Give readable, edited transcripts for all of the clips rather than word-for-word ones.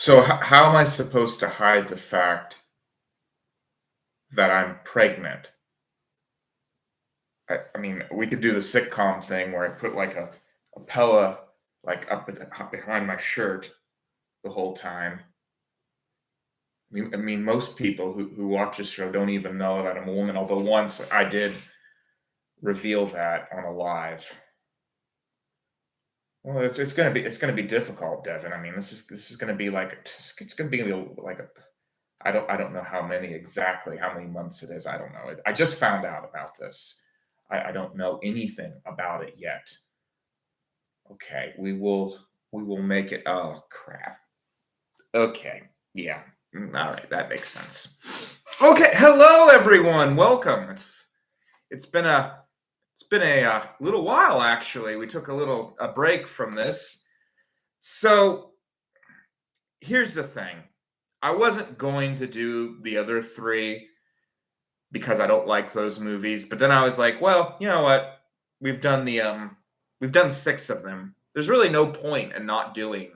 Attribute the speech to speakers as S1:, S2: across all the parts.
S1: So how am I supposed to hide the fact that I'm pregnant? I mean, we could do the sitcom thing where I put like a Pella like up behind my shirt the whole time. I mean, most people who watch this show don't even know that I'm a woman. Although once I did reveal that on a live. Well, it's gonna be difficult, Devin. I mean, this is gonna be like it's gonna be like a I don't know how many months it is. I don't know. I just found out about this. I don't know anything about it yet. Okay, we will make it. Oh crap. Okay, yeah. All right, that makes sense. Okay, hello everyone. Welcome. It's been a little while actually. We took a break from this. So here's the thing. I wasn't going to do the other three because I don't like those movies. But then I was like, well, you know what? We've done we've done six of them. There's really no point in not doing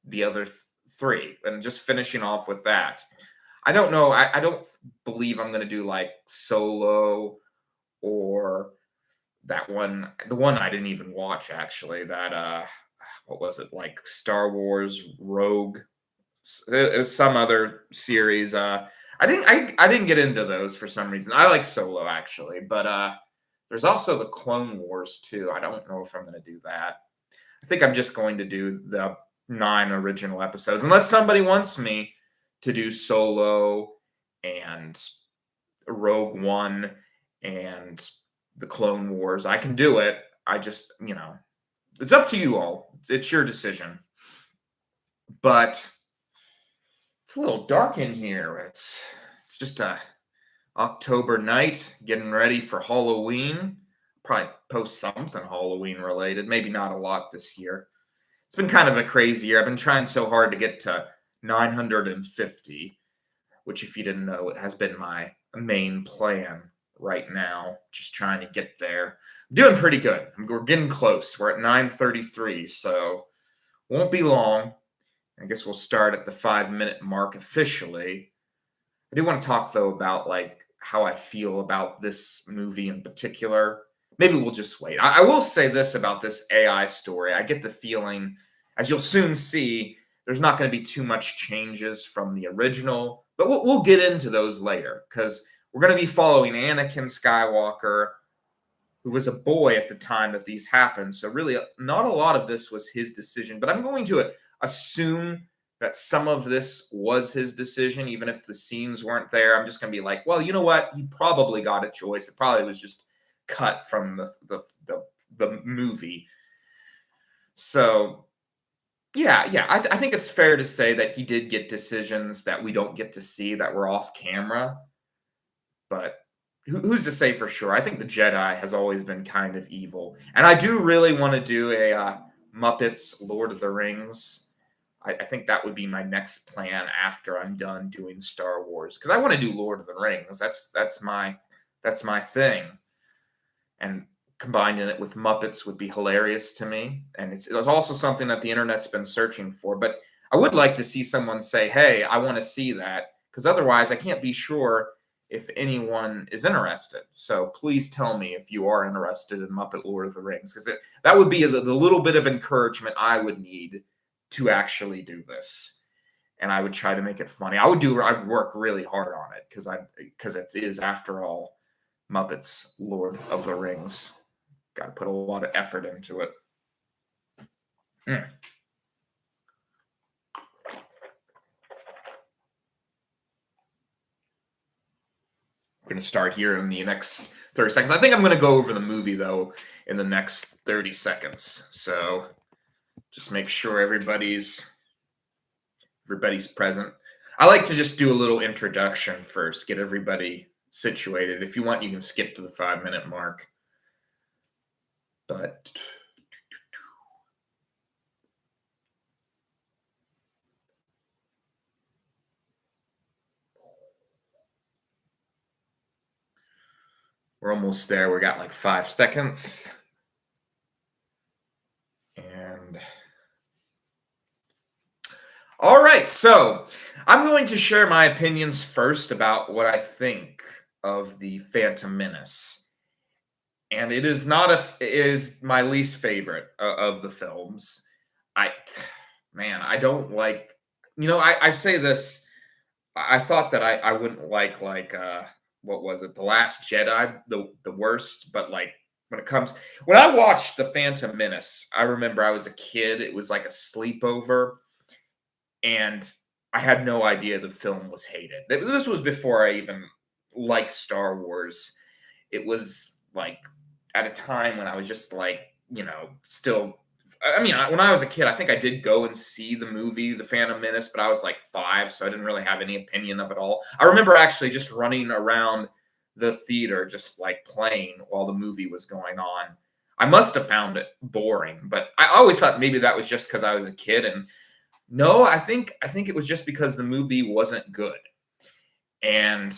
S1: the other three and just finishing off with that. I don't know. I don't believe I'm gonna do like Solo or that one. The one I didn't even watch actually. That what was it like? Star Wars Rogue. It was some other series. I didn't get into those for some reason. I like Solo actually, but there's also the Clone Wars too. I don't know if I'm going to do that. I think I'm just going to do the 9 original episodes, unless somebody wants me to do Solo and Rogue One and the Clone Wars. I can do it. I just, it's up to you all. It's your decision. But it's a little dark in here. It's just a October night, getting ready for Halloween. Probably post something Halloween related. Maybe not a lot this year. It's been kind of a crazy year. I've been trying so hard to get to 950, which, if you didn't know, it has been my main plan right now. Just trying to get there. I'm doing pretty good. We're getting close. We're at 933, so won't be long. I guess we'll start at the 5-minute mark officially. I do want to talk though about like how I feel about this movie in particular. Maybe we'll just wait. I will say this about this AI story. I get the feeling, as you'll soon see, there's not going to be too much changes from the original, but we'll get into those later because we're going to be following Anakin Skywalker, who was a boy at the time that these happened. So really, not a lot of this was his decision, but I'm going to assume that some of this was his decision, even if the scenes weren't there. I'm just going to be like, well, you know what? He probably got a choice. It probably was just cut from the movie. So, yeah, I think it's fair to say that he did get decisions that we don't get to see that were off camera. But who's to say for sure? I think the Jedi has always been kind of evil. And I do really want to do a Muppets Lord of the Rings. I think that would be my next plan after I'm done doing Star Wars, because I want to do Lord of the Rings. That's my thing, and combining it with Muppets would be hilarious to me. And it's also something that the internet's been searching for. But I would like to see someone say, "Hey, I want to see that," because otherwise I can't be sure if anyone is interested. So please tell me if you are interested in Muppet Lord of the Rings, because that would be the little bit of encouragement I would need to actually do this. And I would try to make it funny. I'd work really hard on it because it is, after all, Muppets Lord of the Rings. Got to put a lot of effort into it. Mm. I'm going to start here in the next 30 seconds. I think I'm going to go over the movie, though, in the next 30 seconds. So just make sure everybody's present. I like to just do a little introduction first, get everybody situated. If you want, you can skip to the 5-minute mark. But we're almost there. We got like 5 seconds. And All right, so I'm going to share my opinions first about what I think of the Phantom Menace, and it is not a it is my least favorite of the films. I man, I don't like. I say this. I thought that I wouldn't like what was it, The Last Jedi, the worst, but like when it comes when I watched the Phantom Menace, I remember I was a kid. It was like a sleepover and I had no idea the film was hated. This was before I even liked Star Wars. It was like at a time when I was just like, still. I mean, when I was a kid, I think I did go and see the movie, The Phantom Menace, but I was like 5, so I didn't really have any opinion of it all. I remember actually just running around the theater, just like playing while the movie was going on. I must have found it boring, but I always thought maybe that was just because I was a kid and no, I think it was just because the movie wasn't good. And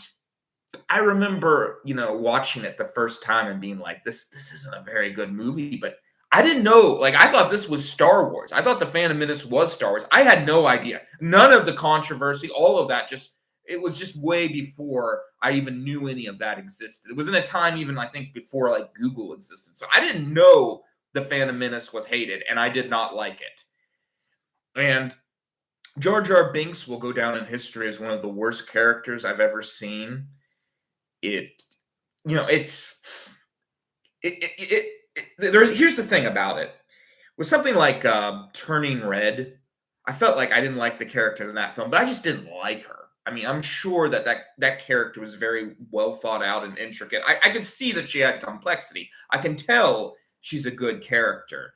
S1: I remember, watching it the first time and being like, this isn't a very good movie, but I didn't know, like I thought this was Star Wars. I thought The Phantom Menace was Star Wars. I had no idea. None of the controversy, all of that just it was just way before I even knew any of that existed. It was in a time even I think before like Google existed. So I didn't know The Phantom Menace was hated and I did not like it. And Jar Jar Binks will go down in history as one of the worst characters I've ever seen. It, it's here's the thing about it. With something like Turning Red, I felt like I didn't like the character in that film, but I just didn't like her. I mean, I'm sure that character was very well thought out and intricate. I could see that she had complexity. I can tell she's a good character.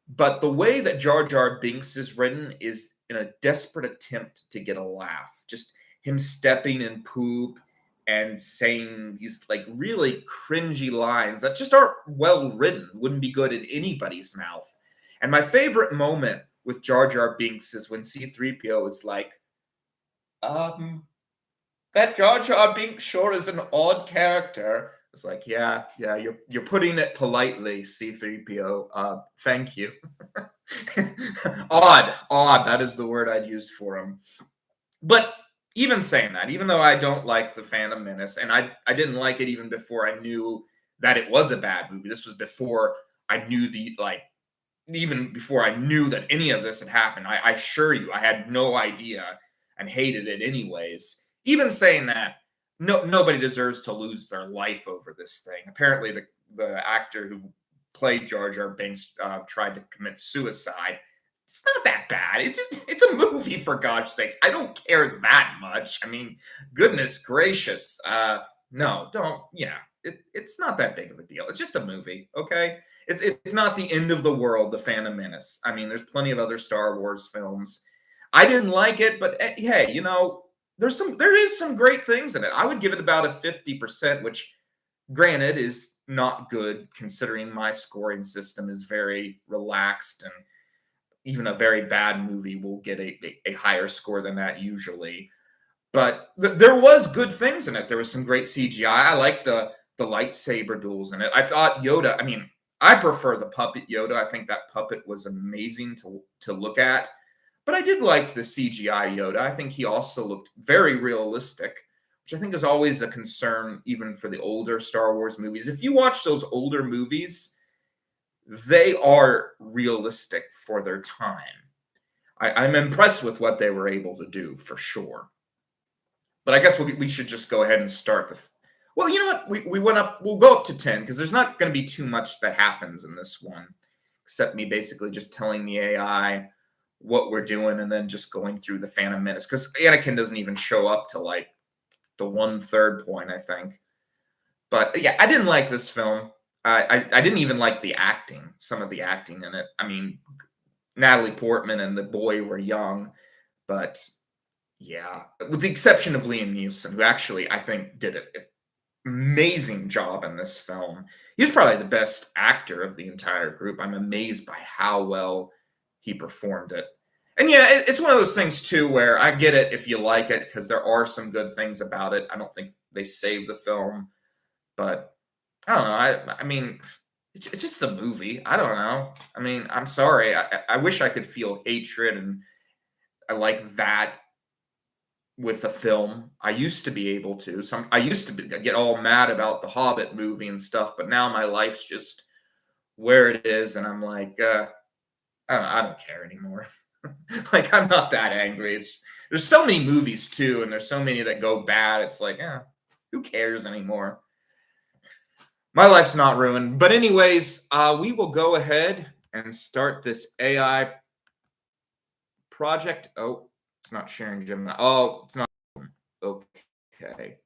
S1: But the way that Jar Jar Binks is written is in a desperate attempt to get a laugh. Just him stepping in poop and saying these like really cringy lines that just aren't well written, wouldn't be good in anybody's mouth. And my favorite moment with Jar Jar Binks is when C3PO is like, um, that Jar Jar Binks sure is an odd character. It's like, yeah, you're putting it politely, C3PO. Thank you. Odd. That is the word I'd use for him. But even saying that, even though I don't like the Phantom Menace, and I didn't like it even before I knew that it was a bad movie. This was before I knew even before I knew that any of this had happened. I assure you, I had no idea and hated it anyways. Even saying that, nobody deserves to lose their life over this thing. Apparently, the actor who played Jar Jar Binks tried to commit suicide. It's not that bad. It's a movie for God's sakes. I don't care that much. I mean, goodness gracious. No, don't. Yeah, it's not that big of a deal. It's just a movie, okay? It's not the end of the world, The Phantom Menace. I mean, there's plenty of other Star Wars films. I didn't like it, but hey, there is some great things in it. I would give it about a 50%, which granted is not good considering my scoring system is very relaxed and even a very bad movie will get a higher score than that usually. But there was good things in it. There was some great CGI. I like the lightsaber duels in it. I thought Yoda. I mean, I prefer the puppet Yoda. I think that puppet was amazing to look at. But I did like the CGI Yoda. I think he also looked very realistic, which I think is always a concern, even for the older Star Wars movies. If you watch those older movies, they are realistic for their time. I'm impressed with what they were able to do for sure. But I guess we should just go ahead and start the. Well, you know what? We went up. We'll go up to 10 because there's not going to be too much that happens in this one, except me basically just telling the AI what we're doing and then just going through the Phantom Menace because Anakin doesn't even show up to like the 1/3 point, I think. But yeah, I didn't like this film. I didn't even like the acting, some of the acting in it. I mean, Natalie Portman and the boy were young, but yeah, with the exception of Liam Neeson, who actually I think did an amazing job in this film. He's probably the best actor of the entire group. I'm amazed by how well he performed it. And yeah, it's one of those things too where I get it if you like it because there are some good things about it. I don't think they save the film, but I don't know. I mean, it's just a movie. I don't know. I mean, I'm sorry. I wish I could feel hatred and I like that with a film. I used to be able to. I used to get all mad about the Hobbit movie and stuff, but now my life's just where it is, and I'm like, I don't care anymore. Like, I'm not that angry. There's so many movies too, and there's so many that go bad. It's like, who cares anymore? My life's not ruined. But anyways, we will go ahead and start this AI project. Oh, it's not sharing Gemini. Oh, it's not. Okay.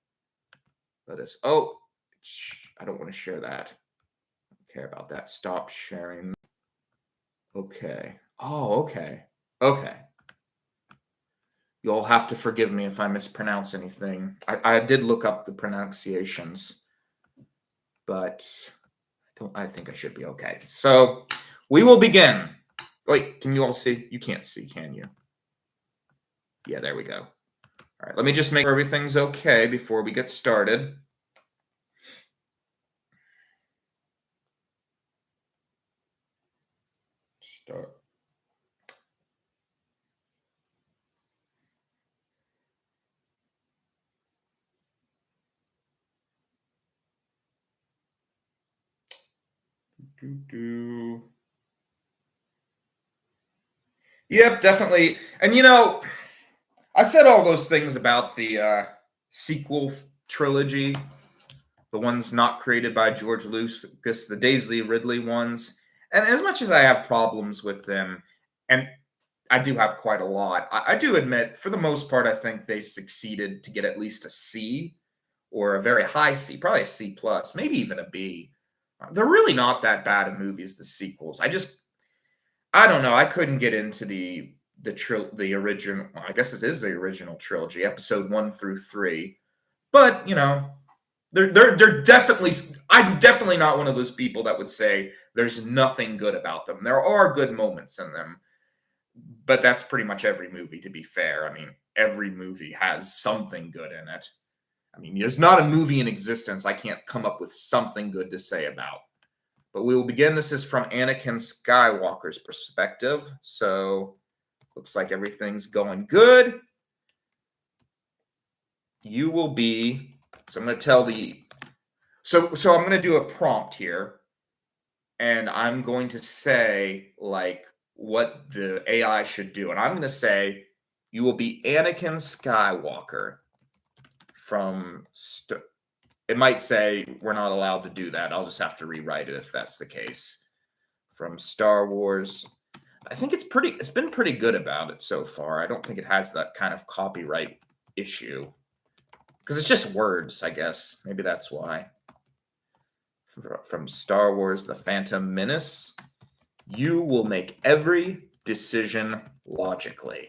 S1: Let us. Oh, I don't want to share that. I don't care about that. Stop sharing. Okay. Oh, okay. Okay. You'll have to forgive me if I mispronounce anything. I did look up the pronunciations, but I think I should be okay. So we will begin. Wait, can you all see? You can't see, can you? Yeah, there we go. All right, let me just make sure everything's okay before we get started. Start. Yep, definitely. And I said all those things about the sequel trilogy, the ones not created by George Lucas, the Daisy Ridley ones. And as much as I have problems with them, and I do have quite a lot, I do admit, for the most part, I think they succeeded to get at least a C or a very high C, probably a C plus, maybe even a B. They're really not that bad of movies, the sequels. I don't know. I couldn't get into the original. Well, I guess this is the original trilogy, episode 1 through 3. But they're definitely. I'm definitely not one of those people that would say there's nothing good about them. There are good moments in them, but that's pretty much every movie. To be fair, I mean, every movie has something good in it. I mean, there's not a movie in existence I can't come up with something good to say about. But we will begin. This is from Anakin Skywalker's perspective. So looks like everything's going good. You will be. So I'm going to tell the. So I'm going to do a prompt here, and I'm going to say like what the AI should do, and I'm going to say you will be Anakin Skywalker from. It might say we're not allowed to do that. I'll just have to rewrite it if that's the case. From Star Wars. I think it's been pretty good about it so far. I don't think it has that kind of copyright issue. Because it's just words, I guess. Maybe that's why. From Star Wars, The Phantom Menace. You will make every decision logically.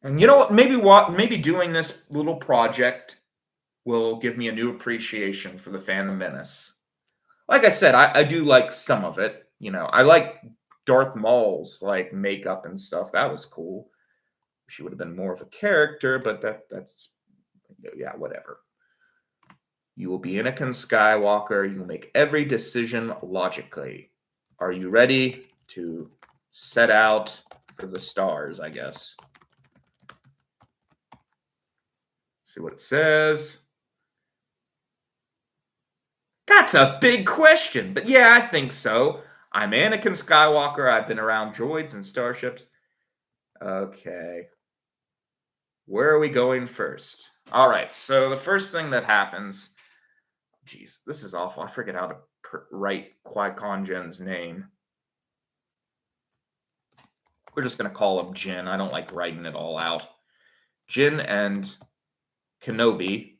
S1: And you know what? Maybe doing this little project will give me a new appreciation for The Phantom Menace. Like I said, I do like some of it. I like Darth Maul's like makeup and stuff. That was cool. She would have been more of a character, but that's whatever. You will be Anakin Skywalker. You will make every decision logically. Are you ready to set out for the stars, I guess? See what it says. That's a big question, but yeah, I think so. I'm Anakin Skywalker. I've been around droids and starships. Okay. Where are we going first? All right, so the first thing that happens... Geez, this is awful. I forget how to write Qui-Gon Jinn's name. We're just going to call him Jin. I don't like writing it all out. Jin and Kenobi.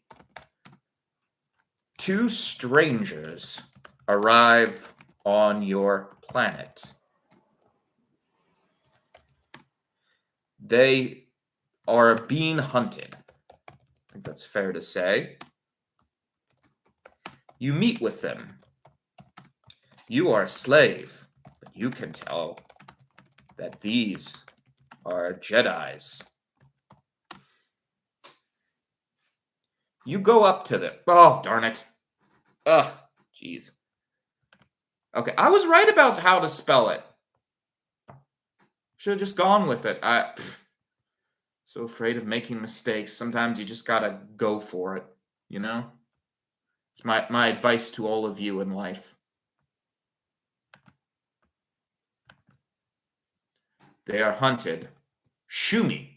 S1: Two strangers arrive on your planet. They are being hunted. I think that's fair to say. You meet with them. You are a slave, but you can tell that these are Jedis. You go up to them. Oh, darn it. Ugh, jeez. Okay, I was right about how to spell it. Should have just gone with it. So afraid of making mistakes. Sometimes you just gotta go for it, you know? It's my advice to all of you in life. They are hunted. Shumi.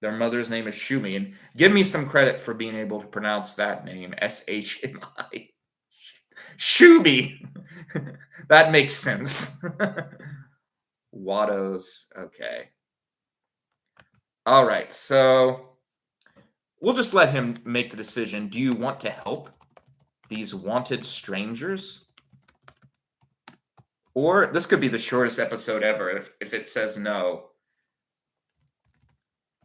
S1: Their mother's name is Shumi. And give me some credit for being able to pronounce that name. Shmi. Shumi. That makes sense. Watto's. Okay. All right. So we'll just let him make the decision. Do you want to help these wanted strangers? Or this could be the shortest episode ever if it says no.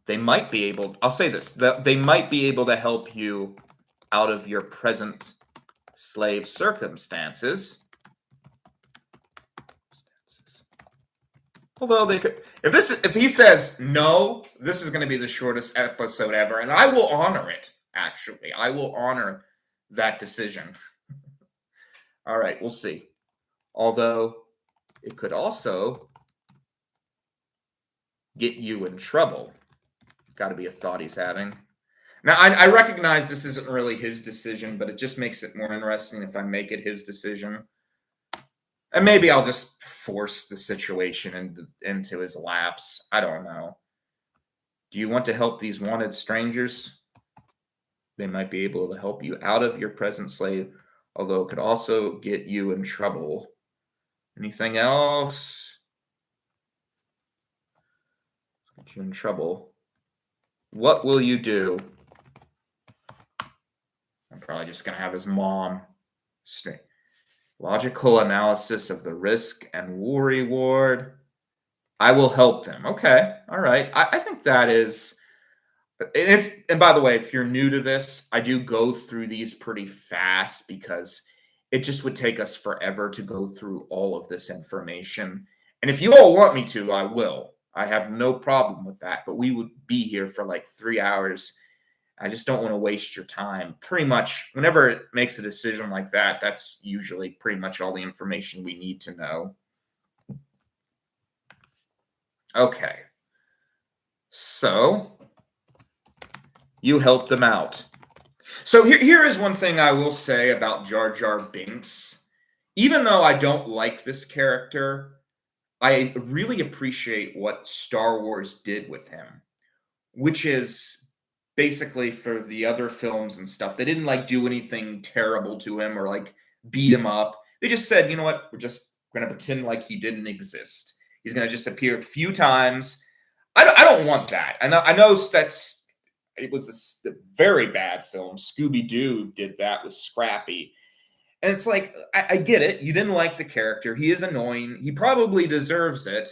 S1: They might be able, I'll say this, they might be able to help you out of your present slave circumstances. Although they could, if he says no, this is going to be the shortest episode ever, and I will honor it. Actually, I will honor that decision. All right, we'll see. Although it could also get you in trouble. Got to be a thought he's having. Now, I recognize this isn't really his decision, but it just makes it more interesting if I make it his decision. And maybe I'll just force the situation into his laps. I don't know. Do you want to help these wanted strangers? They might be able to help you out of your present slave, although it could also get you in trouble. Anything else? Get you in trouble. What will you do? I'm probably just going to have his mom. Logical analysis of the risk and reward. I will help them. Okay. All right. I think that is. And by the way, if you're new to this, I do go through these pretty fast because it just would take us forever to go through all of this information. And if you all want me to, I will. I have no problem with that. But we would be here for like 3 hours. I just don't want to waste your time. Pretty much, whenever it makes a decision like that, that's usually pretty much all the information we need to know. Okay. So, you helped them out. So here is one thing I will say about Jar Jar Binks. Even though I don't like this character, I really appreciate what Star Wars did with him, which is basically for the other films and stuff. They didn't like do anything terrible to him or like beat him up. They just said, you know what, we're just going to pretend like he didn't exist. He's going to just appear a few times. I don't want that. I know it was a very bad film. Scooby-Doo did that with Scrappy. And it's like, I get it. You didn't like the character. He is annoying. He probably deserves it.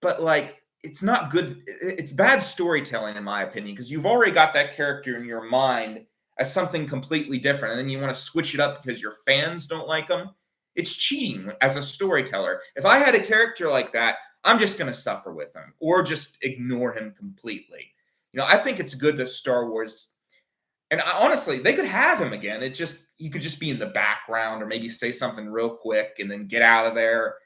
S1: But, like, it's not good. It's bad storytelling, in my opinion, because you've already got that character in your mind as something completely different. And then you want to switch it up because your fans don't like him. It's cheating as a storyteller. If I had a character like that, I'm just going to suffer with him or just ignore him completely. You know, I think it's good that Star Wars, and honestly, they could have him again. He could just be in the background or maybe say something real quick and then get out of there.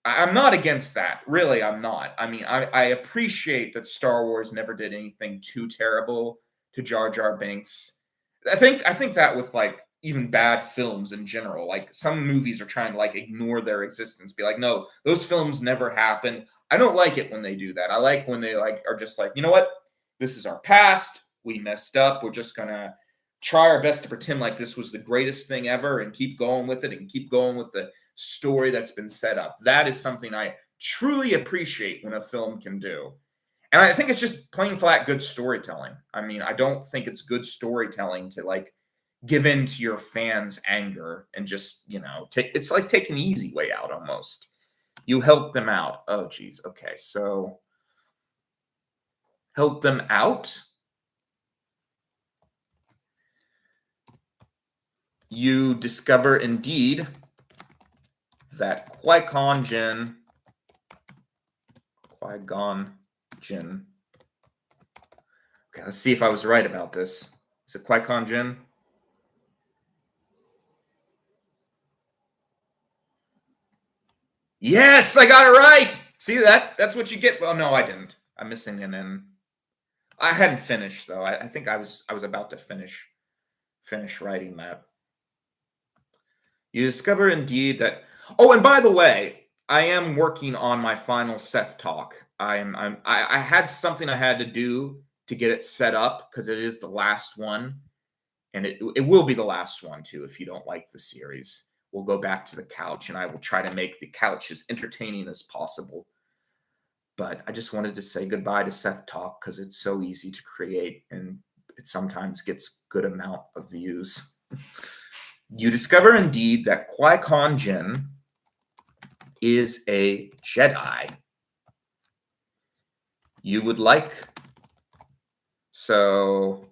S1: I'm not against that. Really, I'm not. I mean, I appreciate that Star Wars never did anything too terrible to Jar Jar Binks. I think that with like even bad films in general, like some movies are trying to like ignore their existence, be like, no, those films never happened. I don't like it when they do that. I like when they like are just like, you know what? This is our past. We messed up. We're just going to try our best to pretend like this was the greatest thing ever and keep going with it and keep going with the story that's been set up. That is something I truly appreciate when a film can do. And I think it's just plain flat good storytelling. I mean, I don't think it's good storytelling to like give in to your fans' anger and just, you know, it's like taking the easy way out almost. You help them out. Oh, geez. Okay. So help them out. You discover indeed that Qui-Gon Jinn. Okay, let's see if I was right about this. Is it Qui-Gon Jinn? Yes, I got it right. See that's what you get. Well, no, I didn't. I'm missing an N. I hadn't finished though. I think I was about to finish writing that. You discover indeed that. Oh, and by the way, I am working on my final Seth talk. I had something I had to do to get it set up because it is the last one, and it will be the last one too. If you don't like the series, we'll go back to the couch, and I will try to make the couch as entertaining as possible. But I just wanted to say goodbye to Seth talk because it's so easy to create, and it sometimes gets good amount of views. You discover indeed that Qui-Gon Jinn is a Jedi. You would like, so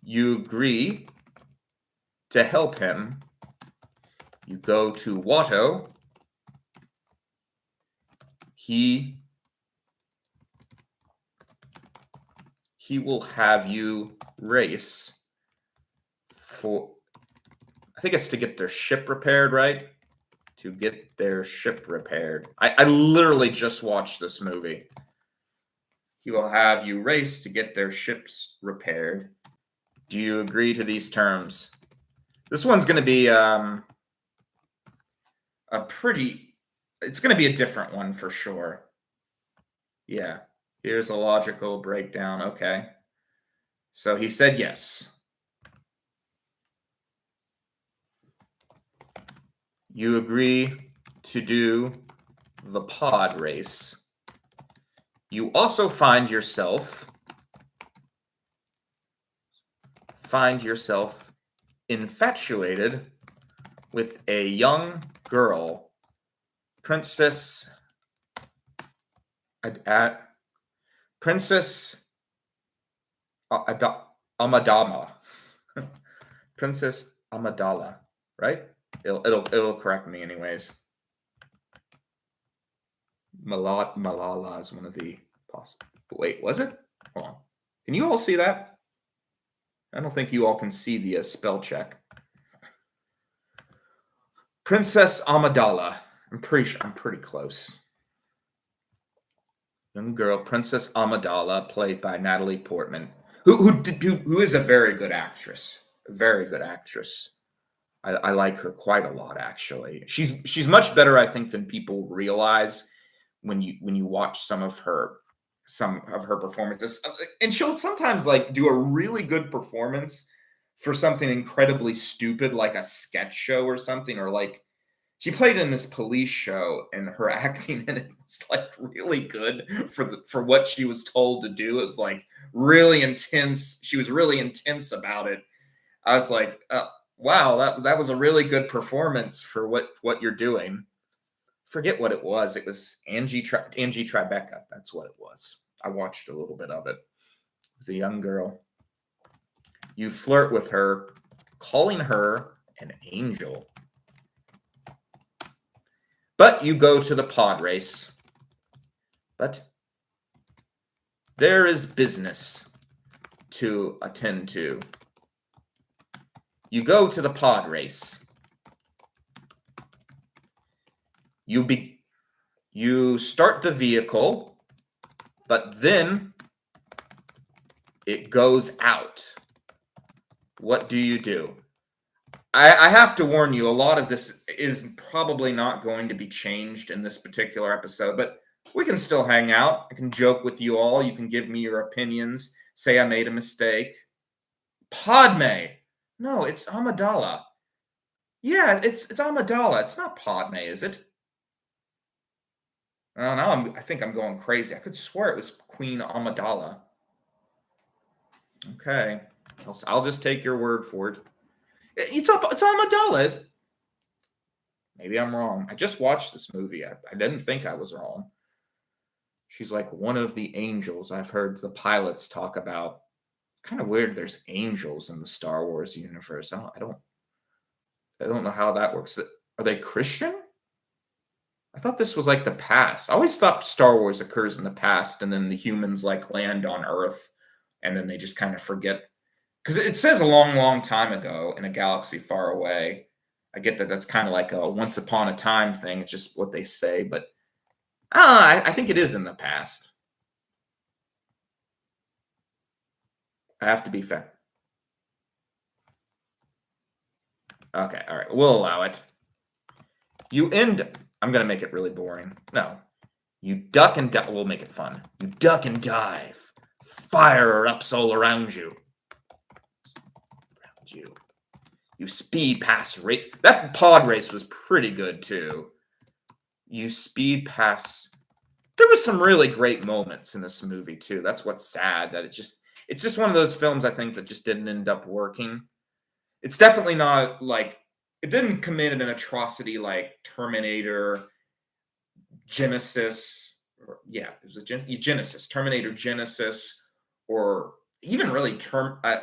S1: you agree to help him. You go to Watto. He will have you race for, I think it's to get their ship repaired, right? To get their ship repaired. I literally just watched this movie. He will have you race to get their ships repaired. Do you agree to these terms? This one's going to be it's going to be a different one for sure. Yeah, here's a logical breakdown. Okay. So he said yes. You agree to do the pod race. You also find yourself infatuated with a young girl, Princess Amadama. Princess Amidala, right? It'll correct me anyways. Malala is one of the possible. Wait, was it? Hold on. Can you all see that? I don't think you all can see the spell check. Princess Amidala. I'm pretty close. Young girl, Princess Amidala, played by Natalie Portman, who is a very good actress. A very good actress. I like her quite a lot, actually. She's much better, I think, than people realize when you watch some of her performances. And she'll sometimes like do a really good performance for something incredibly stupid, like a sketch show or something, or like she played in this police show, and her acting in it was like really good for what she was told to do. It was like really intense. She was really intense about it. I was like, wow, that was a really good performance for what you're doing. Forget what it was. It was Angie Tribeca. That's what it was. I watched a little bit of it. The young girl. You flirt with her, calling her an angel. But you go to the pod race. But there is business to attend to. You go to the pod race. You start the vehicle, but then it goes out. What do you do? I have to warn you, a lot of this is probably not going to be changed in this particular episode, but we can still hang out. I can joke with you all. You can give me your opinions. Say I made a mistake. Padme. No, it's Amidala. Yeah, it's Amidala. It's not Padme, is it? Oh, now I think I'm going crazy. I could swear it was Queen Amidala. Okay. I'll just take your word for it. It's Amidala. Maybe I'm wrong. I just watched this movie. I didn't think I was wrong. She's like one of the angels I've heard the pilots talk about. Kind of weird there's angels in the Star Wars universe. I don't know how that works. Are they Christian? I thought this was like the past. I always thought Star Wars occurs in the past and then the humans like land on Earth and then they just kind of forget. Because it says a long, long time ago in a galaxy far away. I get that that's kind of like a once upon a time thing. It's just what they say. But I think it is in the past. I have to be fair. Okay, all right, we'll allow it. You end. I'm gonna make it really boring. No, you duck and dive. We'll make it fun. You duck and dive. Fire erupts all around you. You. You speed past race. That pod race was pretty good too. You speed past. There was some really great moments in this movie too. That's what's sad. That it's just one of those films I think that just didn't end up working. It's definitely not like it didn't commit an atrocity like Terminator, Genesis, or yeah, it was a Genesis, Terminator Genesis, or even really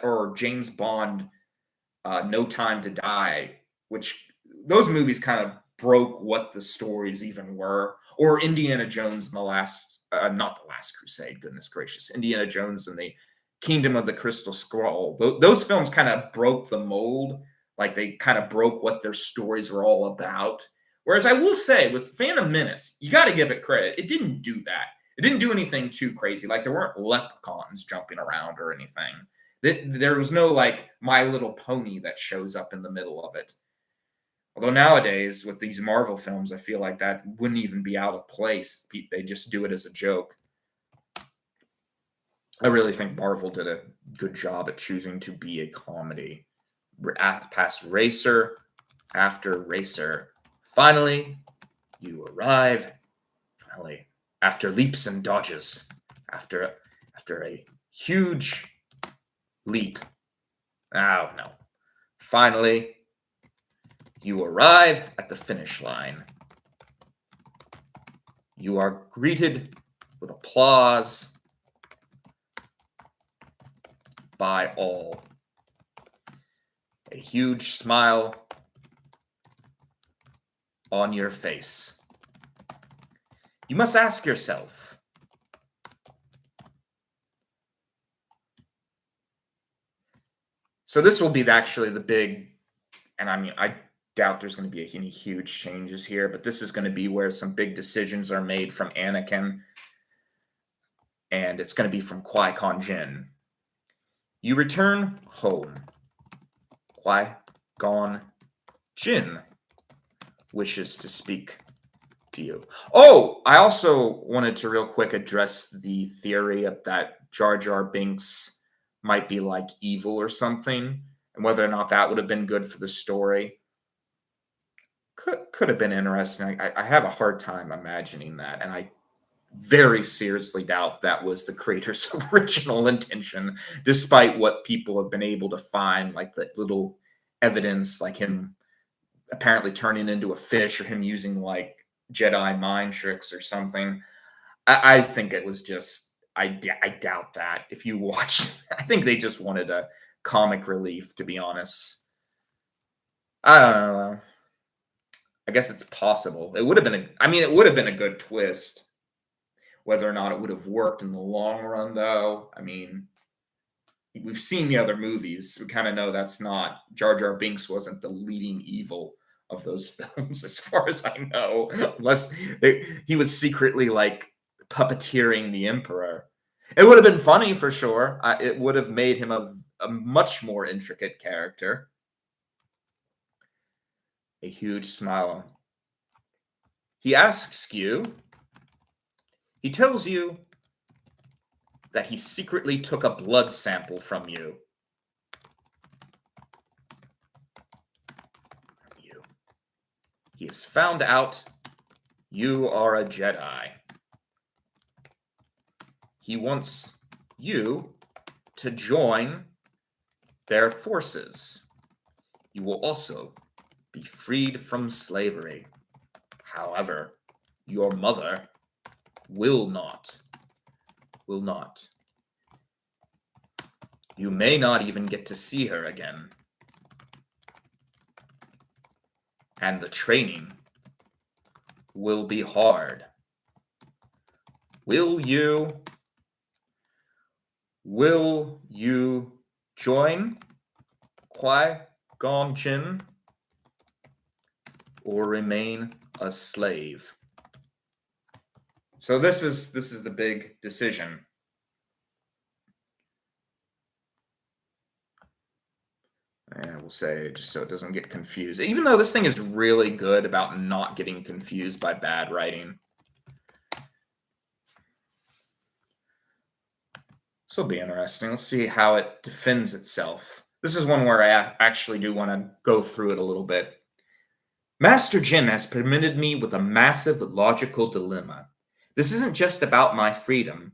S1: or James Bond, No Time to Die, which those movies kind of broke what the stories even were, or Indiana Jones and the last, not the Last Crusade, goodness gracious, Indiana Jones and the Kingdom of the Crystal Scroll. Those films kind of broke the mold, like they kind of broke what their stories were all about. Whereas I will say with Phantom Menace, you got to give it credit. It didn't do that. It didn't do anything too crazy. Like there weren't leprechauns jumping around or anything. There was no like My Little Pony that shows up in the middle of it. Although nowadays with these Marvel films, I feel like that wouldn't even be out of place. They just do it as a joke. I really think Marvel did a good job at choosing to be a comedy. Past racer after racer. Finally, you arrive. Finally, after leaps and dodges, after a huge leap. Oh no. Finally, you arrive at the finish line. You are greeted with applause by all. A huge smile on your face. You must ask yourself, so this will be actually the big, and I mean, I doubt there's going to be any huge changes here, but this is going to be where some big decisions are made from Anakin, and it's going to be from Qui-Gon Jinn. You return home. Qui-Gon Jinn wishes to speak to you. Oh, I also wanted to real quick address the theory of that Jar Jar Binks might be like evil or something, and whether or not that would have been good for the story. Could have been interesting. I have a hard time imagining that, and I very seriously doubt that was the creator's original intention, despite what people have been able to find, like the little evidence, like him apparently turning into a fish or him using like Jedi mind tricks or something. I think it was just, I doubt that. If you watch, I think they just wanted a comic relief, to be honest. I don't know. I guess it's possible. It would have been I mean, it would have been a good twist. Whether or not it would have worked in the long run, though, I mean, we've seen the other movies. We kind of know that's not Jar Jar Binks wasn't the leading evil of those films, as far as I know, unless he was secretly like puppeteering the Emperor. It would have been funny for sure. It would have made him a much more intricate character. A huge smile. He asks you, he tells you that he secretly took a blood sample from you. He has found out you are a Jedi. He wants you to join their forces. You will also be freed from slavery. However, your mother will not. Will not. You may not even get to see her again. And the training will be hard. Will you join Qui-Gon Jinn or remain a slave? So this is the big decision. And we'll say just so it doesn't get confused. Even though this thing is really good about not getting confused by bad writing. This will be interesting. Let's see how it defends itself. This is one where I actually do want to go through it a little bit. Master Jin has permitted me with a massive logical dilemma. This isn't just about my freedom.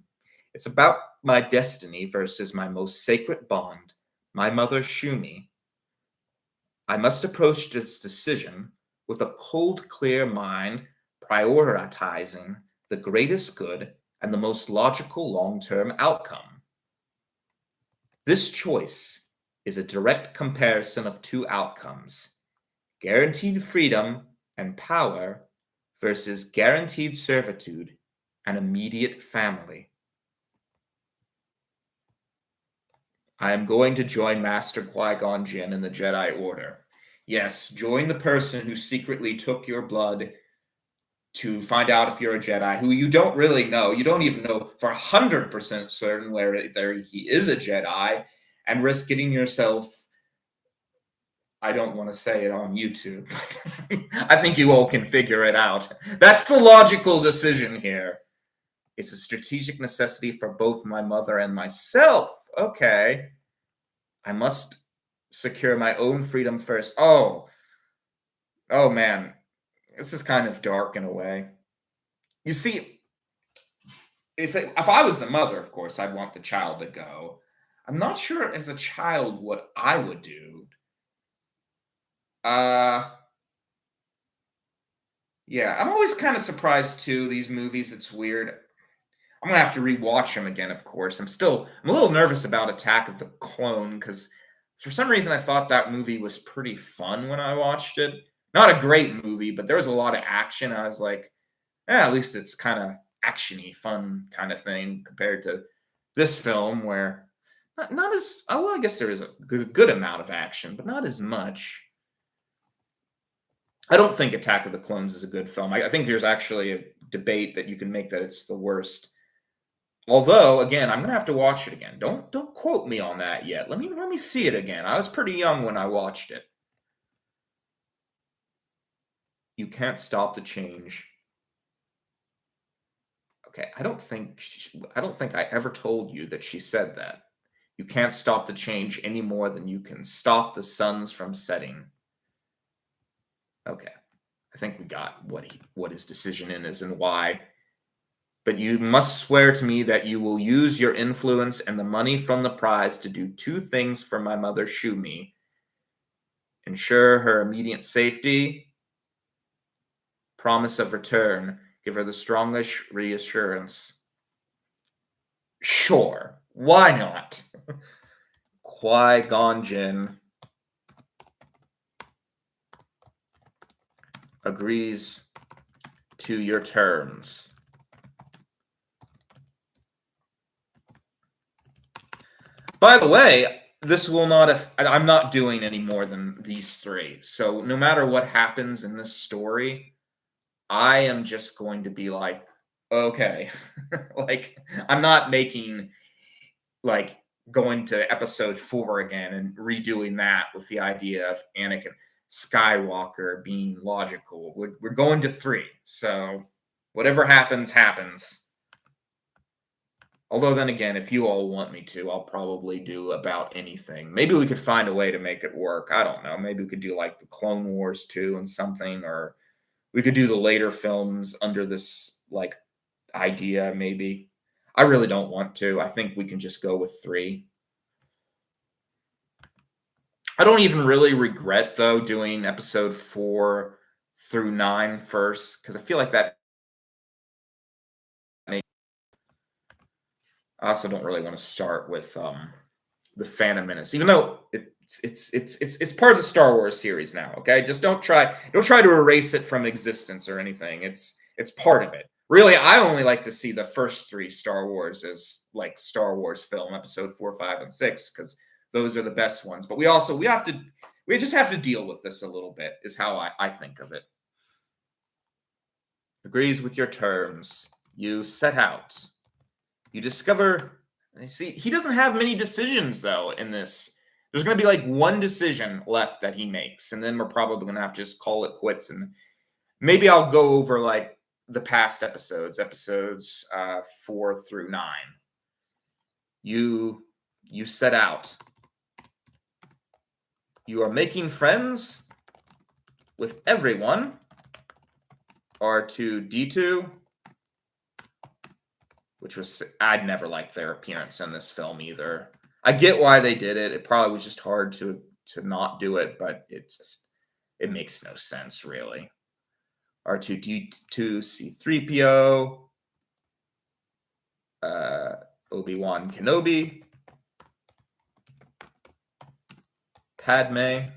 S1: It's about my destiny versus my most sacred bond, my mother Shumi. I must approach this decision with a cold, clear mind, prioritizing the greatest good and the most logical long-term outcome. This choice is a direct comparison of two outcomes: guaranteed freedom and power versus guaranteed servitude and immediate family. I am going to join Master Qui-Gon Jinn in the Jedi Order. Yes, join the person who secretly took your blood to find out if you're a Jedi, who you don't really know. You don't even know for 100% certain whether he is a Jedi, and risk getting yourself, I don't want to say it on YouTube, but I think you all can figure it out. That's the logical decision here. It's a strategic necessity for both my mother and myself. Okay. I must secure my own freedom first. Oh man. This is kind of dark in a way. You see, if I was a mother, of course, I'd want the child to go. I'm not sure as a child what I would do. Yeah, I'm always kind of surprised too. These movies, it's weird. I'm gonna have to rewatch them again, of course. I'm a little nervous about Attack of the Clone because for some reason I thought that movie was pretty fun when I watched it. Not a great movie, but there was a lot of action. I was like, yeah, at least it's kind of actiony, fun kind of thing compared to this film where not as well. I guess there is a good amount of action, but not as much. I don't think Attack of the Clones is a good film. I think there's actually a debate that you can make that it's the worst. Although, again, I'm gonna have to watch it again. Don't quote me on that yet. Let me see it again. I was pretty young when I watched it. You can't stop the change. Okay, I don't think I ever told you that she said that. You can't stop the change any more than you can stop the suns from setting. Okay, I think we got what his decision is and why. But you must swear to me that you will use your influence and the money from the prize to do two things for my mother Shumi. Ensure her immediate safety, promise of return, give her the strongest reassurance. Sure, why not? Qui-Gon Jinn agrees to your terms. By the way, this will not have, I'm not doing any more than these three. So no matter what happens in this story, I am just going to be like, okay. Like, I'm not making, like, going to episode 4 again and redoing that with the idea of Anakin Skywalker being logical. We're going to 3. So whatever happens, happens. Although then again, if you all want me to, I'll probably do about anything. Maybe we could find a way to make it work. I don't know. Maybe we could do like the Clone Wars 2 and something, or we could do the later films under this like idea, maybe. I really don't want to. I think we can just go with 3. I don't even really regret, though, doing episode 4 through 9 first, because I feel like that. I also don't really want to start with the Phantom Menace, even though it's part of the Star Wars series now. Okay, just don't try to erase it from existence or anything. It's part of it. Really, I only like to see the first 3 Star Wars as like Star Wars film, episode 4, 5, and 6, because those are the best ones. But we just have to deal with this a little bit, is how I think of it. Agrees with your terms. You set out. You discover. See, he doesn't have many decisions though in this. There's going to be like one decision left that he makes, and then we're probably going to have to just call it quits. And maybe I'll go over like the past episodes, episodes 4 through 9. You set out. You are making friends with everyone. R2D2, which was, I'd never liked their appearance in this film either. I get why they did it. It probably was just hard to not do it, but it makes no sense really. R2D2, C3PO, Obi-Wan Kenobi, Padme,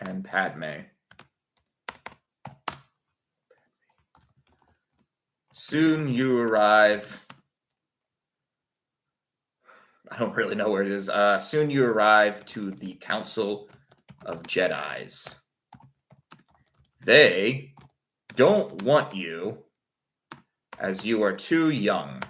S1: and Padme. Soon you arrive. I don't really know where it is. Soon you arrive to the Council of Jedis. They don't want you as you are too young.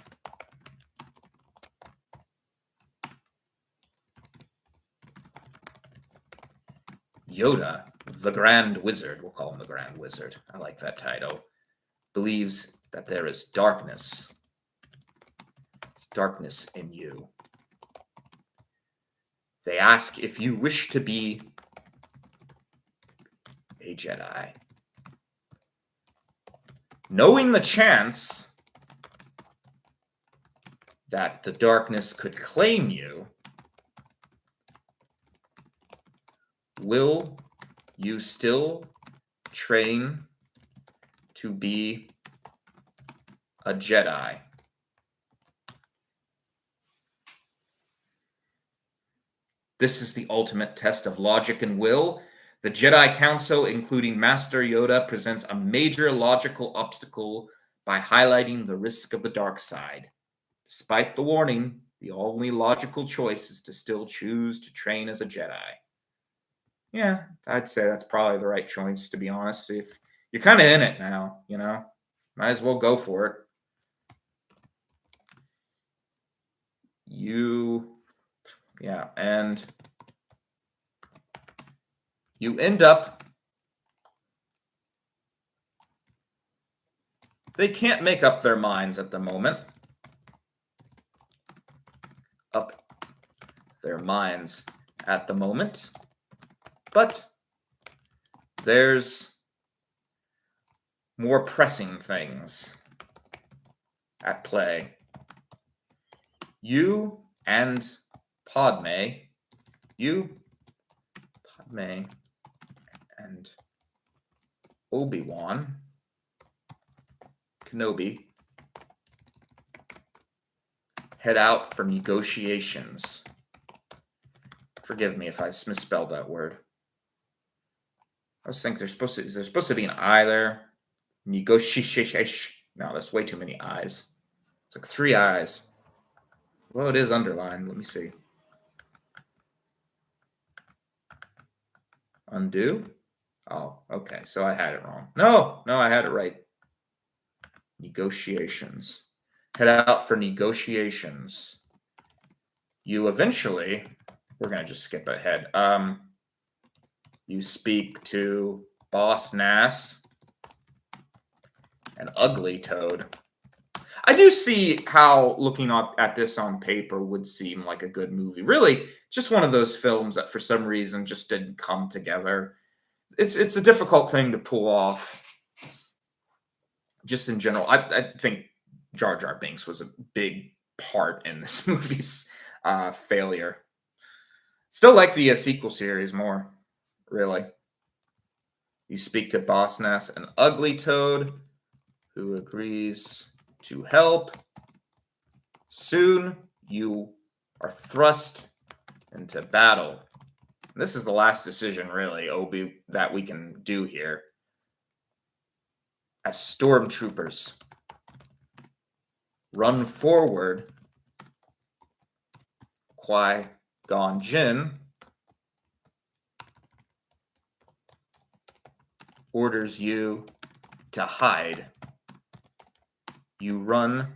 S1: Yoda, the Grand Wizard, we'll call him the Grand Wizard. I like that title. Believes that there is darkness. There's darkness in you. They ask if you wish to be a Jedi. Knowing the chance that the darkness could claim you, will you still train to be a Jedi? This is the ultimate test of logic and will. The Jedi Council, including Master Yoda, presents a major logical obstacle by highlighting the risk of the dark side. Despite the warning, the only logical choice is to still choose to train as a Jedi. Yeah, I'd say that's probably the right choice, to be honest. If you're kind of in it now, might as well go for it. And you end up, they can't make up their minds at the moment. But there's more pressing things at play. You and Padme and Obi-Wan Kenobi head out for negotiations. Forgive me if I misspelled that word. I was thinking is there supposed to be an I there? Negotiation. No, that's way too many I's. It's like 3 I's. Well, it is underlined. Let me see. Undo. Oh, okay. So I had it wrong. No, I had it right. Negotiations. Head out for negotiations. You eventually, we're going to just skip ahead. You speak to Boss Nass and Ugly Toad. I do see how looking at this on paper would seem like a good movie. Really, just one of those films that for some reason just didn't come together. It's a difficult thing to pull off. Just in general, I think Jar Jar Binks was a big part in this movie's failure. Still like the sequel series more, really. You speak to Boss Nass and Ugly Toad, who agrees to help. Soon, you are thrust into battle. This is the last decision, really, Obi, that we can do here. As stormtroopers run forward, Qui-Gon Jinn orders you to hide. You run.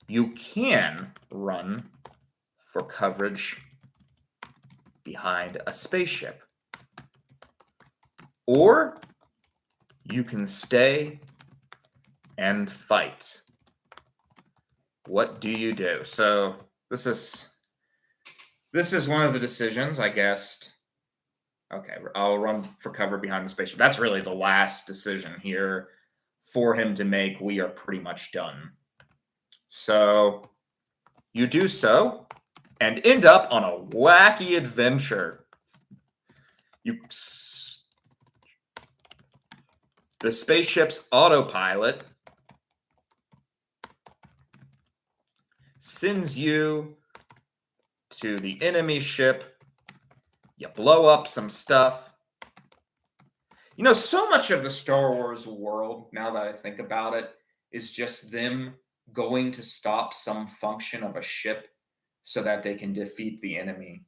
S1: You can run for coverage behind a spaceship. Or you can stay and fight. What do you do? So this is one of the decisions, I guessed. Okay, I'll run for cover behind the spaceship. That's really the last decision here for him to make. We are pretty much done. So you do so and end up on a wacky adventure. The spaceship's autopilot sends you to the enemy ship. You blow up some stuff. You know, so much of the Star Wars world, now that I think about it, is just them going to stop some function of a ship so that they can defeat the enemy.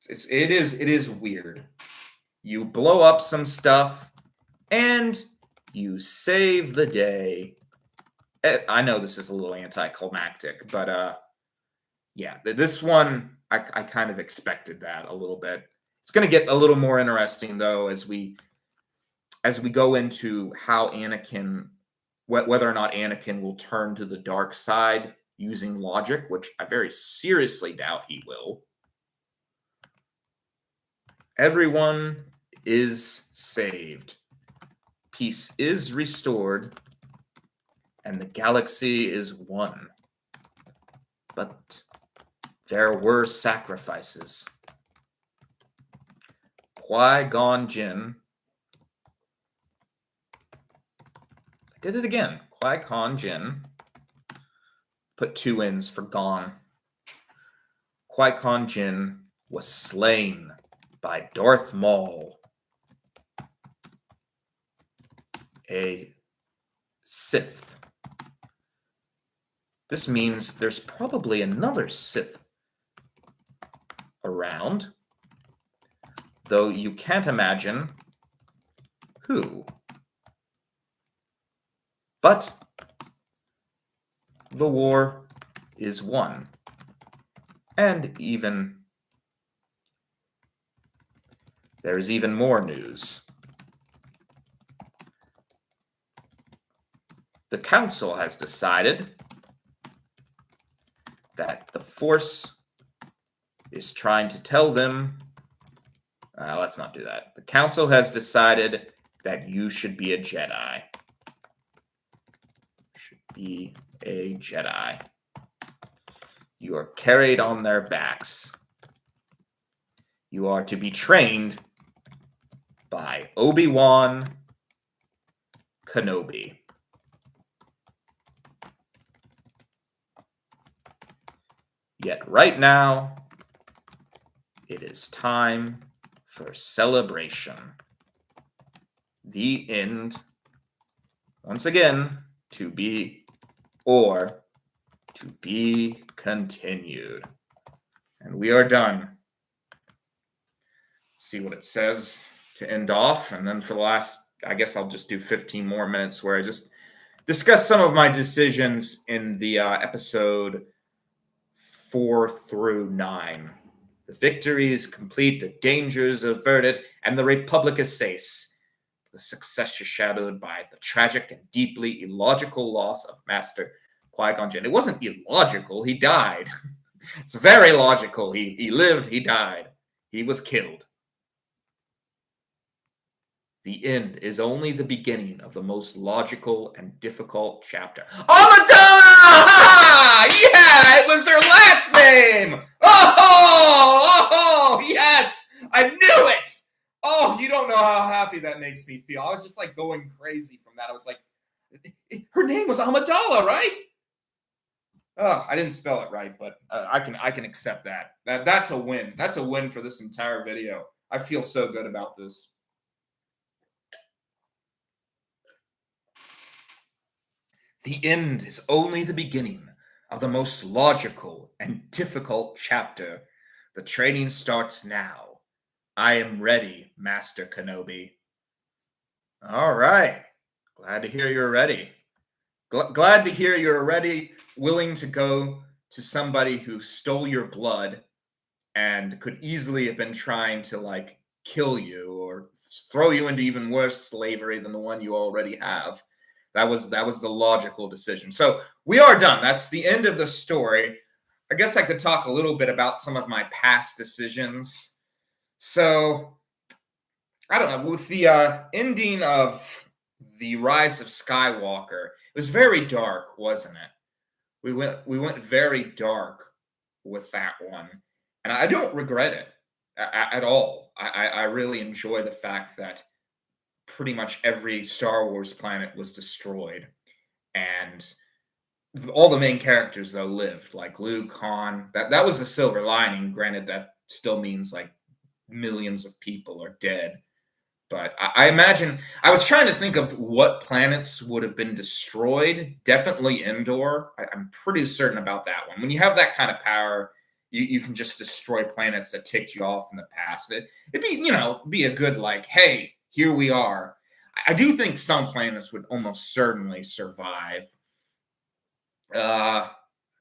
S1: It is weird. You blow up some stuff and you save the day. I know this is a little anticlimactic, but yeah, this one I kind of expected that a little bit. It's going to get a little more interesting though as we go into how Anakin, whether or not Anakin will turn to the dark side using logic, which I very seriously doubt he will. Everyone is saved. Peace is restored, and the galaxy is won. But there were sacrifices. Qui-Gon Jinn. I did it again. Qui-Gon Jinn. Put 2 N's for gone. Qui-Gon Jinn was slain by Darth Maul, a Sith. This means there's probably another Sith around, though you can't imagine who. But the war is won. And there's even more news. The Council has decided that the Force is trying to tell them, let's not do that. The Council has decided that you should be a Jedi. Be a Jedi. You are carried on their backs. You are to be trained by Obi-Wan Kenobi. Yet right now, it is time for celebration. The end, once again, to be continued. And we are done. Let's see what it says to end off. And then for the last, I guess I'll just do 15 more minutes where I just discuss some of my decisions in the episode 4 through 9. The victory is complete, the dangers averted, and the Republic is safe. The success is shadowed by the tragic and deeply illogical loss of Master Qui-Gon Jinn. It wasn't illogical. He died. It's very logical. He lived. He died. He was killed. The end is only the beginning of the most logical and difficult chapter. Amidala! Yeah, it was her last name. Oh, yes, I knew it. Oh, you don't know how happy that makes me feel. I was just like going crazy from that. I was like, her name was Amidala, right? Oh, I didn't spell it right, but I can accept that. That's a win. That's a win for this entire video. I feel so good about this. The end is only the beginning of the most logical and difficult chapter. The training starts now. I am ready, Master Kenobi. All right. Glad to hear you're ready. Glad to hear you're ready, willing to go to somebody who stole your blood and could easily have been trying to like kill you or throw you into even worse slavery than the one you already have. That was the logical decision. So we are done. That's the end of the story. I guess I could talk a little bit about some of my past decisions. So I don't know, with the ending of the Rise of Skywalker, it was very dark, wasn't it? We went very dark with that one, and I don't regret it at all. I really enjoy the fact that pretty much every Star Wars planet was destroyed, and all the main characters though lived, like Luke, Han. That was a silver lining. Granted, that still means like millions of people are dead. But I imagine I was trying to think of what planets would have been destroyed. Definitely Endor. I'm pretty certain about that one. When you have that kind of power, you can just destroy planets that ticked you off in the past. It'd be, be a good like, hey, here we are. I do think some planets would almost certainly survive. I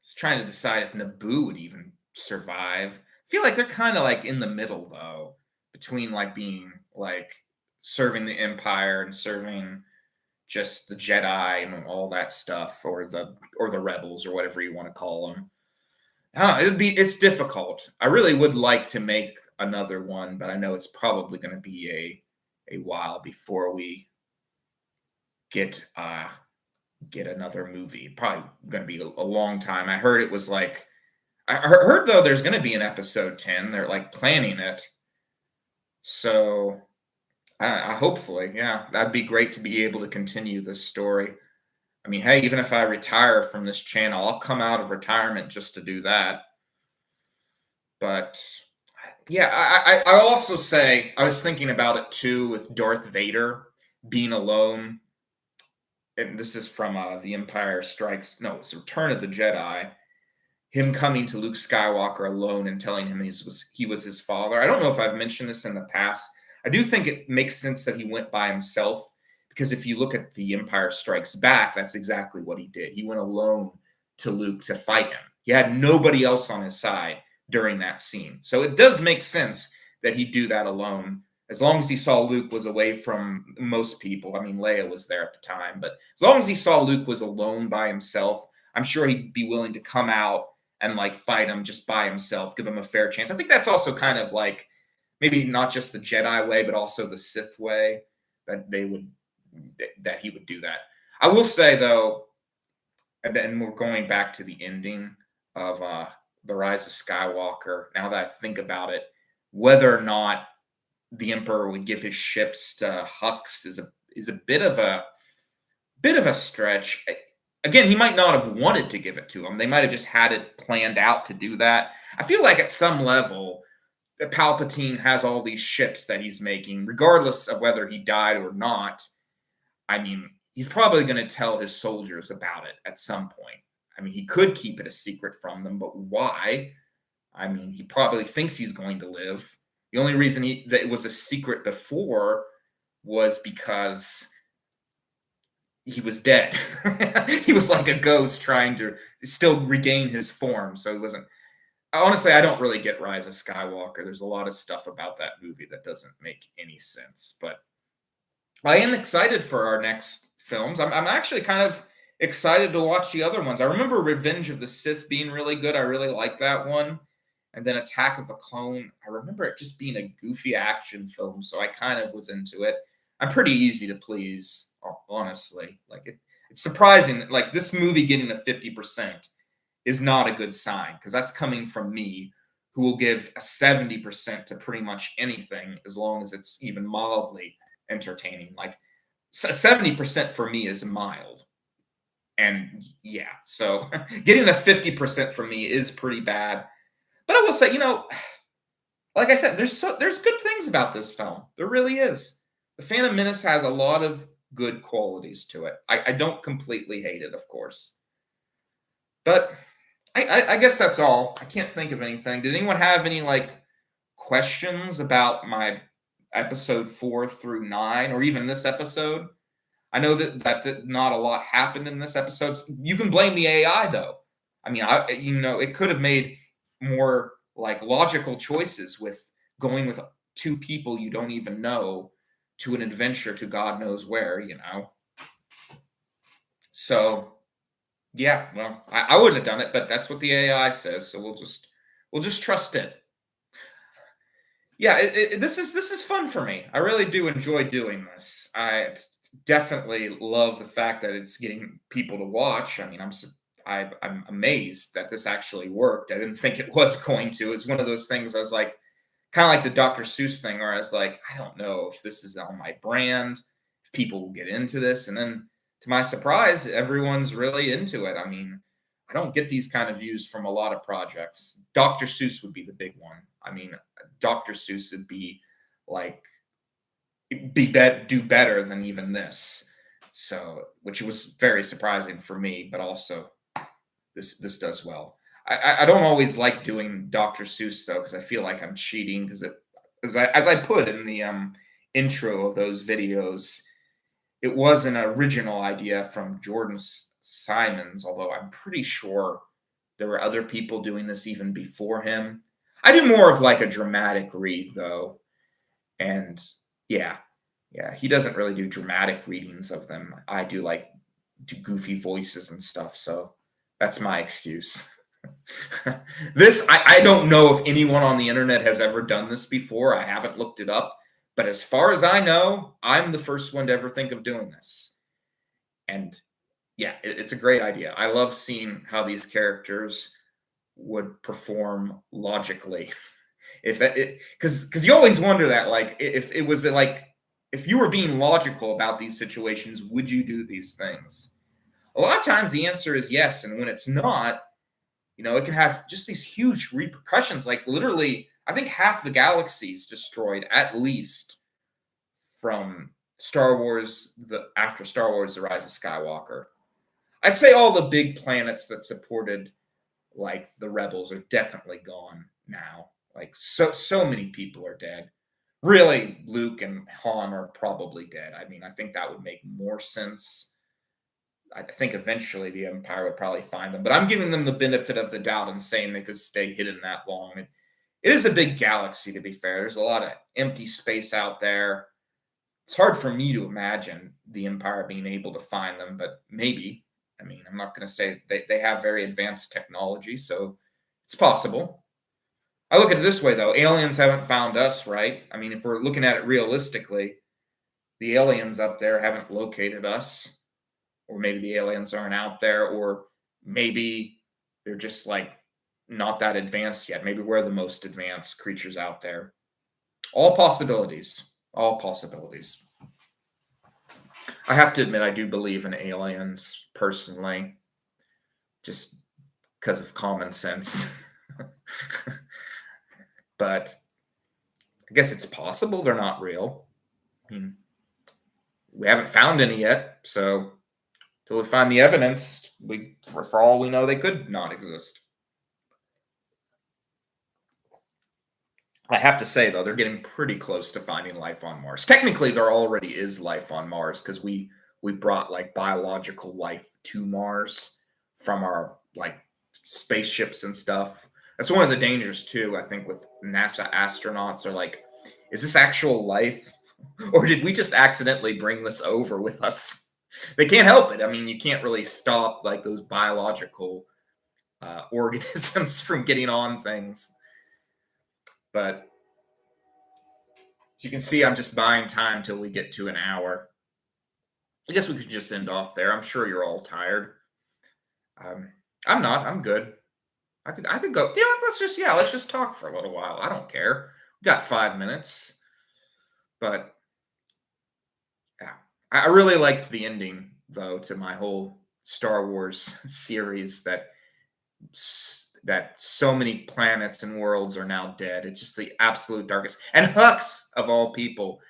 S1: was trying to decide if Naboo would even survive. I feel like they're kind of like in the middle though, between like being like serving the Empire and serving just the Jedi and all that stuff, or the rebels or whatever you want to call them. It's difficult. I really would like to make another one, but I know it's probably going to be a while before we get get another movie. Probably going to be a long time. I heard it was like I heard though there's going to be an episode 10. They're like planning it. So hopefully, yeah, that'd be great to be able to continue this story. I mean, hey, even if I retire from this channel, I'll come out of retirement just to do that. But yeah, I also say I was thinking about it too with Darth Vader being alone. And this is from The Empire Strikes. No, it's Return of the Jedi. Him coming to Luke Skywalker alone and telling him he was his father. I don't know if I've mentioned this in the past. I do think it makes sense that he went by himself because if you look at The Empire Strikes Back, that's exactly what he did. He went alone to Luke to fight him. He had nobody else on his side during that scene. So it does make sense that he'd do that alone as long as he saw Luke was away from most people. I mean, Leia was there at the time, but as long as he saw Luke was alone by himself, I'm sure he'd be willing to come out and like fight him just by himself, give him a fair chance. I think that's also kind of like maybe not just the Jedi way, but also the Sith way that that he would do that. I will say though, and then we're going back to the ending of the Rise of Skywalker. Now that I think about it, whether or not the Emperor would give his ships to Hux is a bit of a stretch. Again, he might not have wanted to give it to him. They might have just had it planned out to do that. I feel like at some level, Palpatine has all these ships that he's making, regardless of whether he died or not. I mean, he's probably going to tell his soldiers about it at some point. I mean, he could keep it a secret from them, but why? I mean, he probably thinks he's going to live. The only reason that it was a secret before was because he was dead. He was like a ghost trying to still regain his form. So he wasn't. Honestly, I don't really get Rise of Skywalker. There's a lot of stuff about that movie that doesn't make any sense. But I am excited for our next films. I'm actually kind of excited to watch the other ones. I remember Revenge of the Sith being really good. I really like that one. And then Attack of the Clone. I remember it just being a goofy action film, so I kind of was into it. I'm pretty easy to please, honestly. It's surprising that like this movie getting a 50% is not a good sign because that's coming from me, who will give a 70% to pretty much anything as long as it's even mildly entertaining. Like 70% for me is mild. And yeah, so getting a 50% from me is pretty bad. But I will say, like I said, there's good things about this film. There really is. The Phantom Menace has a lot of good qualities to it. I don't completely hate it, of course. But I guess that's all. I can't think of anything. Did anyone have any like questions about my episode 4 through 9, or even this episode. I know that not a lot happened in this episode. You can blame the AI though. I mean, it could have made more like logical choices with going with two people you don't even know to an adventure to God knows where. So yeah, well, I wouldn't have done it, but that's what the AI says, so we'll just trust it. Yeah, this is fun for me. I really do enjoy doing this. I definitely love the fact that it's getting people to watch. I mean, I'm amazed that this actually worked. I didn't think it was going to. It's one of those things. I was like, kind of like the Dr. Seuss thing, where I was like, I don't know if this is on my brand, if people will get into this, and then to my surprise, everyone's really into it. I mean, I don't get these kind of views from a lot of projects. Dr. Seuss would be the big one. I mean, Dr. Seuss would be like do better than even this. So, which was very surprising for me, but also this does well. I don't always like doing Dr. Seuss though, because I feel like I'm cheating because as I put in the intro of those videos, it was an original idea from Jordan Simons, although I'm pretty sure there were other people doing this even before him. I do more of like a dramatic read though. And yeah, he doesn't really do dramatic readings of them. I do goofy voices and stuff. So that's my excuse. I don't know if anyone on the internet has ever done this before. I haven't looked it up. But as far as I know, I'm the first one to ever think of doing this. And yeah, it's a great idea. I love seeing how these characters would perform logically. Because you always wonder that, like, if it was like, if you were being logical about these situations, would you do these things? A lot of times the answer is yes. And when it's not, it can have just these huge repercussions. Like literally, I think half the galaxy is destroyed at least from Star Wars, after Star Wars, The Rise of Skywalker. I'd say all the big planets that supported like the rebels are definitely gone now. Like so many people are dead. Really, Luke and Han are probably dead. I mean, I think that would make more sense. I think eventually the Empire would probably find them, but I'm giving them the benefit of the doubt and saying they could stay hidden that long. And it is a big galaxy, to be fair. There's a lot of empty space out there. It's hard for me to imagine the Empire being able to find them, but maybe. I mean, I'm not going to say they have very advanced technology, so it's possible. I look at it this way, though. Aliens haven't found us, right? I mean, if we're looking at it realistically, the aliens up there haven't located us. Or maybe the aliens aren't out there, or maybe they're just like not that advanced yet. Maybe we're the most advanced creatures out there. All possibilities. All possibilities. I have to admit, I do believe in aliens personally, just because of common sense. But I guess it's possible they're not real. I mean, we haven't found any yet, so till we find the evidence, for all we know, they could not exist. I have to say, though, they're getting pretty close to finding life on Mars. Technically, there already is life on Mars because we brought like biological life to Mars from our like spaceships and stuff. That's one of the dangers too, I think, with NASA astronauts are like, is this actual life? Or did we just accidentally bring this over with us? They can't help it. I mean, you can't really stop like those biological organisms from getting on things. But as you can see, I'm just buying time till we get to an hour. I guess we could just end off there. I'm sure you're all tired. I'm not. I'm good. I could go. Yeah, let's just talk for a little while. I don't care. We got 5 minutes. But yeah, I really liked the ending though to my whole Star Wars series that so many planets and worlds are now dead. It's just the absolute darkest. And Hux, of all people,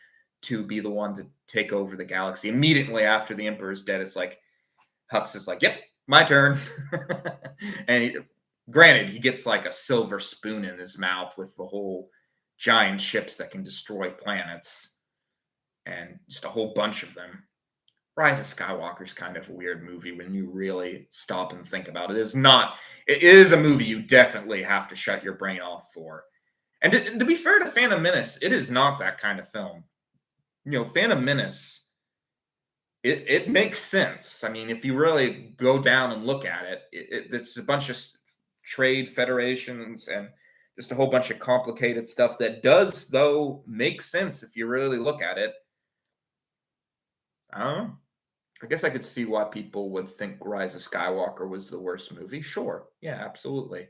S1: to be the one to take over the galaxy immediately after the Emperor's dead. It's like Hux is like, yep, my turn. And granted, he gets like a silver spoon in his mouth with the whole giant ships that can destroy planets, and just a whole bunch of them. Rise of Skywalker is kind of a weird movie when you really stop and think about it. It's not. It is a movie you definitely have to shut your brain off for. And to be fair to Phantom Menace, it is not that kind of film. Phantom Menace, it makes sense. I mean, if you really go down and look at it, it's a bunch of trade federations and just a whole bunch of complicated stuff that does, though, make sense if you really look at it. I don't know. I guess I could see why people would think Rise of Skywalker was the worst movie. Sure. Yeah, absolutely.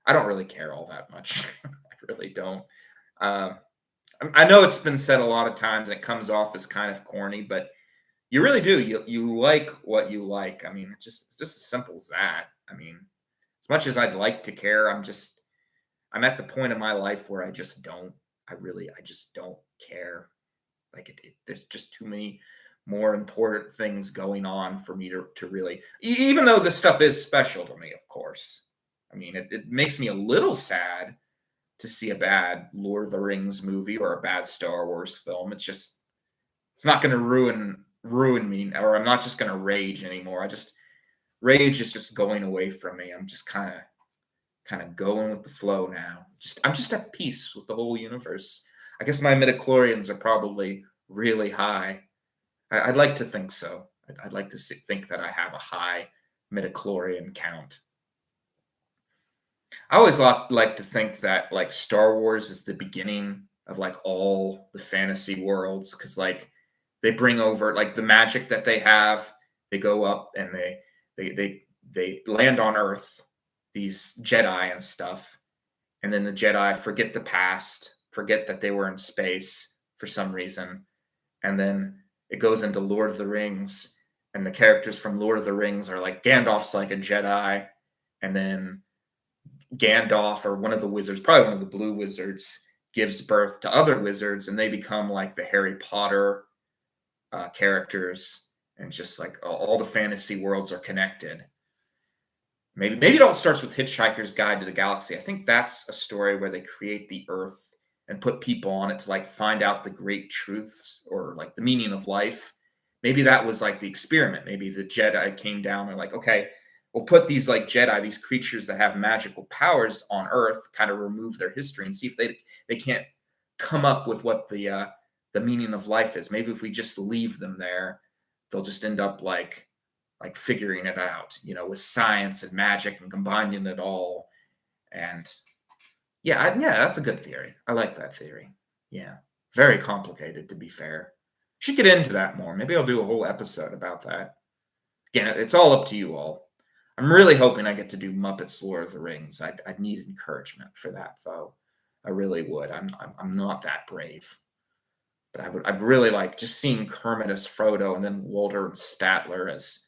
S1: I don't really care all that much. I really don't. Uh, I know it's been said a lot of times and it comes off as kind of corny, but you really do. You like what you like. I mean, it's just as simple as that. I mean, as much as I'd like to care, I'm at the point in my life where I just don't. I just don't care. Like there's just too many more important things going on for me to really, even though this stuff is special to me, of course. I mean, it makes me a little sad to see a bad Lord of the Rings movie or a bad Star Wars film. It's not going to ruin me, or I'm not just going to rage anymore. Rage is just going away from me. I'm just kind of going with the flow now. I'm just at peace with the whole universe. I guess my midichlorians are probably really high. I'd like to think so. I'd like to think that I have a high midichlorian count. I always like to think that like Star Wars is the beginning of like all the fantasy worlds, because like they bring over like the magic that they have. They go up and they land on Earth, these Jedi and stuff, and then the Jedi forget the past, forget that they were in space for some reason, and then it goes into Lord of the Rings, and the characters from Lord of the Rings are like Gandalf's like a Jedi, and then Gandalf or one of the wizards, probably one of the blue wizards, gives birth to other wizards, and they become like the Harry Potter characters, and just like all the fantasy worlds are connected. Maybe it all starts with Hitchhiker's Guide to the Galaxy. I think that's a story where they create the Earth and put people on it to like find out the great truths or like the meaning of life. Maybe that was like the experiment. Maybe the Jedi came down and like, okay, we'll put these like Jedi, these creatures that have magical powers on Earth, kind of remove their history and see if they can't come up with what the meaning of life is. Maybe if we just leave them there, they'll just end up like figuring it out, with science and magic and combining it all. And yeah, that's a good theory. I like that theory. Yeah, very complicated, to be fair. Should get into that more. Maybe I'll do a whole episode about that. Again, it's all up to you all. I'm really hoping I get to do Muppets Lord of the Rings. I'd need encouragement for that, though. I really would. I'm not that brave, but I'd really like just seeing Kermit as Frodo and then Walter Statler as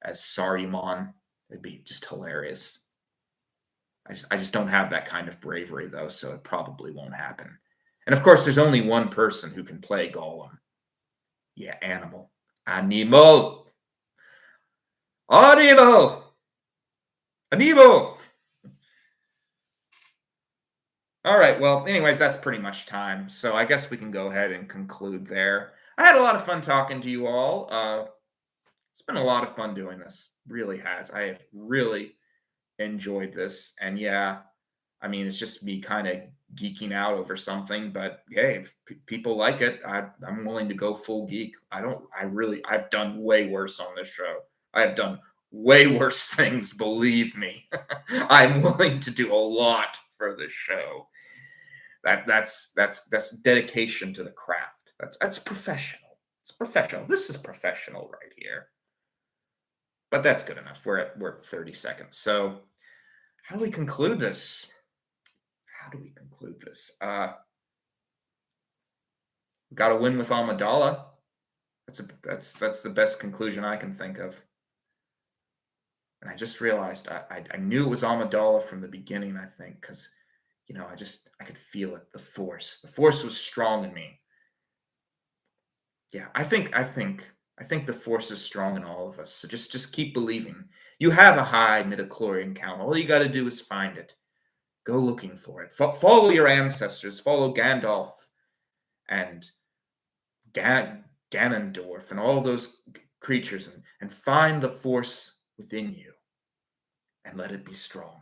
S1: Saruman. It'd be just hilarious. I just don't have that kind of bravery, though, so it probably won't happen. And of course, there's only one person who can play Gollum. Yeah, Animal. Animal! Animal! Animal! All right, well, anyways, that's pretty much time. So I guess we can go ahead and conclude there. I had a lot of fun talking to you all. It's been a lot of fun doing this. Really has. I have really enjoyed this. And yeah, I mean, it's just me kind of geeking out over something, but hey, if people like it, I'm willing to go full geek. I've done way worse on this show. I have done way worse things, believe me. I'm willing to do a lot for this show. That's dedication to the craft. That's professional. It's professional. This is professional right here. But that's good enough. We're at 30 seconds. So how do we conclude this? Got to win with Amidala. That's the best conclusion I can think of. And I just realized I knew it was Amidala from the beginning, I think, because I could feel it, the force. The force was strong in me. Yeah, I think the force is strong in all of us. So just keep believing. You have a high midichlorian count. All you got to do is find it. Go looking for it. Follow your ancestors. Follow Gandalf and Ganondorf and all those creatures, and find the force within you and let it be strong.